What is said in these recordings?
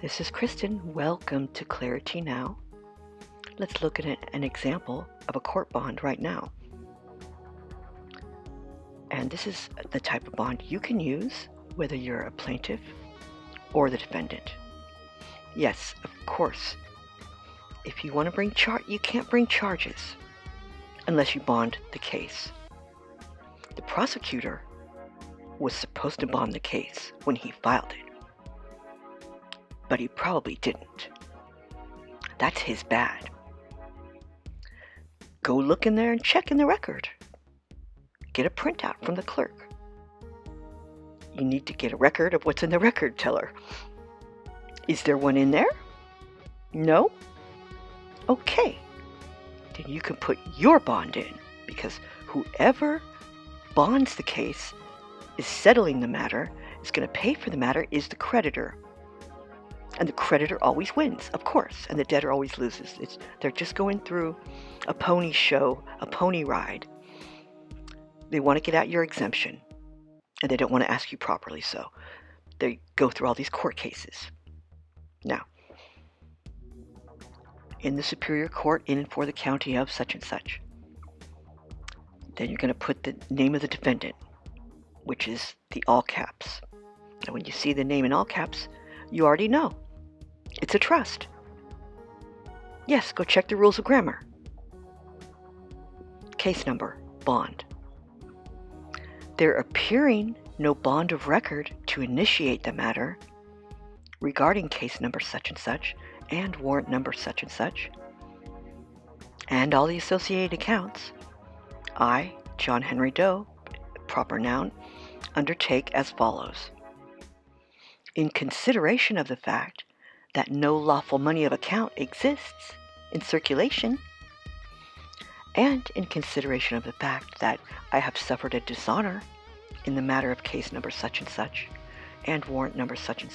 This is Kristen. Welcome to Clarity Now. Let's look at an example of a court bond right now. And this is the type of bond you can use whether you're a plaintiff or the defendant. Yes, of course, if you want to bring you can't bring charges unless you bond the case. The prosecutor was supposed to bond the case when he filed it, but he probably didn't. That's his bad. Go look in there and check in the record. Get a printout from the clerk. You need to get a record of what's in the record teller. Is there one in there? No? Okay. Then you can put your bond in, because whoever bonds the case is settling the matter, is going to pay for the matter, is the creditor. And the creditor always wins, of course, and the debtor always loses. They're just going through a pony show, a pony ride. They want to get out your exemption, and they don't want to ask you properly, so they go through all these court cases. Now, in the Superior Court in and for the county of such and such, then you're going to put the name of the defendant, which is the all caps. And when you see the name in all caps, you already know. It's a trust. Yes, go check the rules of grammar. Case number, bond. There appearing no bond of record to initiate the matter regarding case number such and warrant number such, and all the associated accounts, I, John Henry Doe, proper noun, undertake as follows. In consideration of the fact that no lawful money of account exists in circulation, and in consideration of the fact that I have suffered a dishonor in the matter of case number such and warrant number such,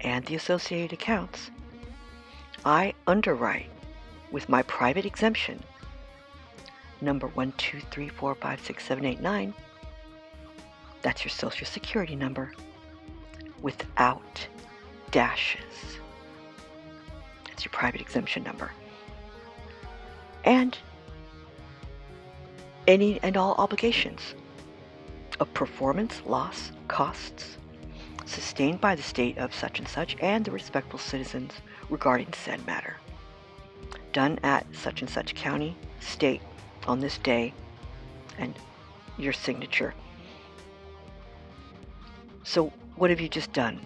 and the associated accounts, I underwrite with my private exemption, number 123456789, that's your Social Security number, without dashes. That's your private exemption number. And any and all obligations of performance, loss, costs sustained by the state of such and the respectful citizens regarding said matter, done at such and such county, state, on this day, and your signature. So what have you just done?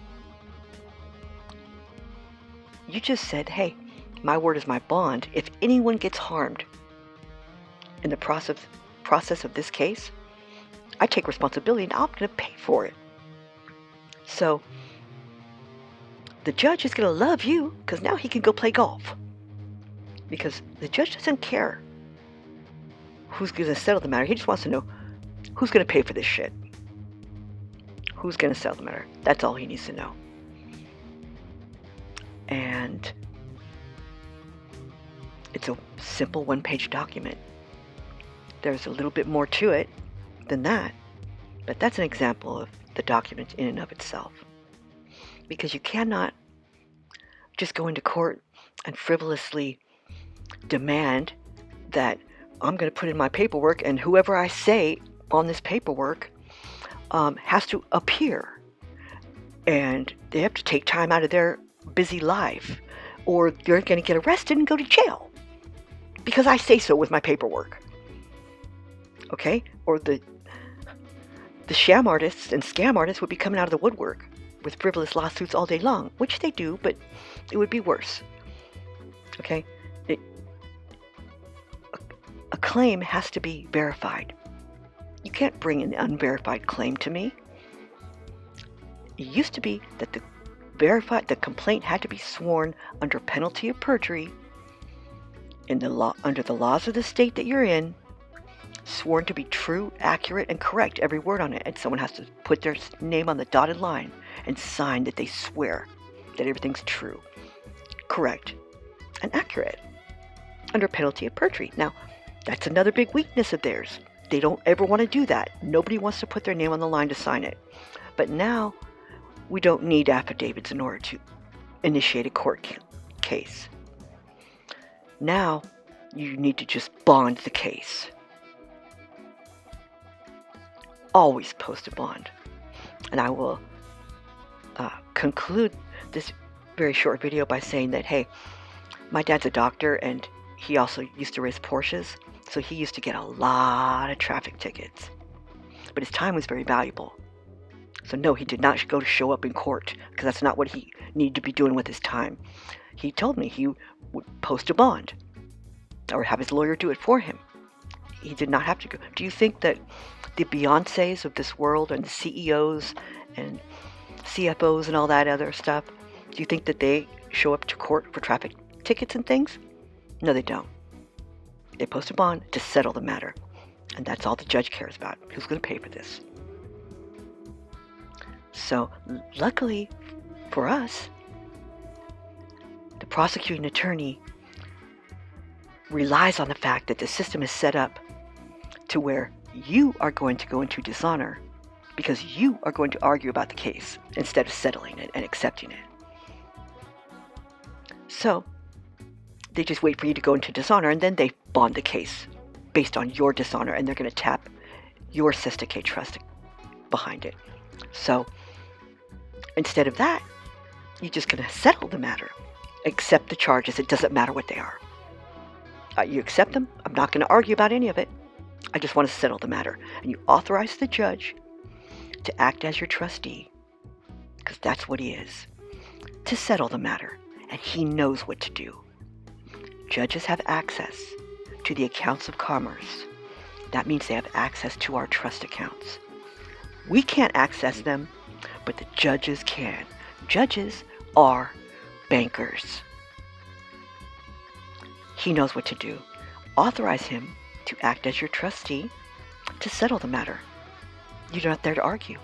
You just said, hey, my word is my bond. If anyone gets harmed in the process of this case, I take responsibility and I'm going to pay for it. So the judge is going to love you because now he can go play golf. Because the judge doesn't care who's going to settle the matter. He just wants to know who's going to pay for this shit. Who's going to settle the matter. That's all he needs to know. And it's a simple one-page document. There's a little bit more to it than that, but that's an example of the document in and of itself. Because you cannot just go into court and frivolously demand that I'm going to put in my paperwork, and whoever I say on this paperwork has to appear, and they have to take time out of their busy life, or they're going to get arrested and go to jail because I say so with my paperwork. Okay? Or the sham artists and scam artists would be coming out of the woodwork with frivolous lawsuits all day long, which they do, but it would be worse. Okay? A claim has to be verified. You can't bring an unverified claim to me. It used to be that the complaint had to be sworn under penalty of perjury under the laws of the state that you're in, sworn to be true, accurate, and correct, every word on it, and someone has to put their name on the dotted line and sign that they swear that everything's true, correct, and accurate under penalty of perjury. Now, that's another big weakness of theirs. They don't ever want to do that. Nobody wants to put their name on the line to sign it. But now, we don't need affidavits in order to initiate a court case. Now you need to just bond the case. Always post a bond. And I will conclude this very short video by saying that, hey, my dad's a doctor and he also used to race Porsches, so he used to get a lot of traffic tickets. But his time was very valuable. So no, he did not show up in court, because that's not what he needed to be doing with his time. He told me he would post a bond or have his lawyer do it for him. He did not have to go. Do you think that the Beyoncés of this world and the CEOs and CFOs and all that other stuff, do you think that they show up to court for traffic tickets and things? No, they don't. They post a bond to settle the matter. And that's all the judge cares about. Who's going to pay for this? So, luckily for us, the prosecuting attorney relies on the fact that the system is set up to where you are going to go into dishonor because you are going to argue about the case instead of settling it and accepting it. So, they just wait for you to go into dishonor, and then they bond the case based on your dishonor, and they're going to tap your Sister K trust behind it. So, instead of that, you're just going to settle the matter. Accept the charges. It doesn't matter what they are. You accept them. I'm not going to argue about any of it. I just want to settle the matter. And you authorize the judge to act as your trustee, because that's what he is, to settle the matter. And he knows what to do. Judges have access to the accounts of commerce. That means they have access to our trust accounts. We can't access them, but the judges can. Judges are bankers. He knows what to do. Authorize him to act as your trustee to settle the matter. You're not there to argue.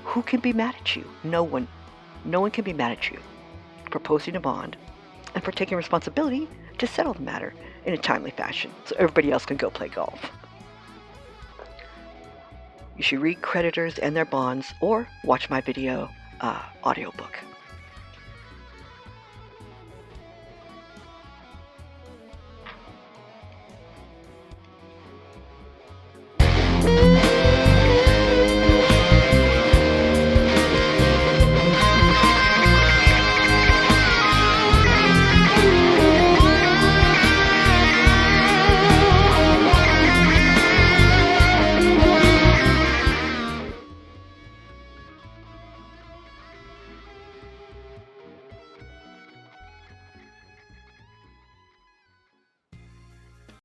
Who can be mad at you? No one. No one can be mad at you for posting a bond and for taking responsibility to settle the matter in a timely fashion so everybody else can go play golf. You should read Creditors and Their Bonds or watch my video audiobook.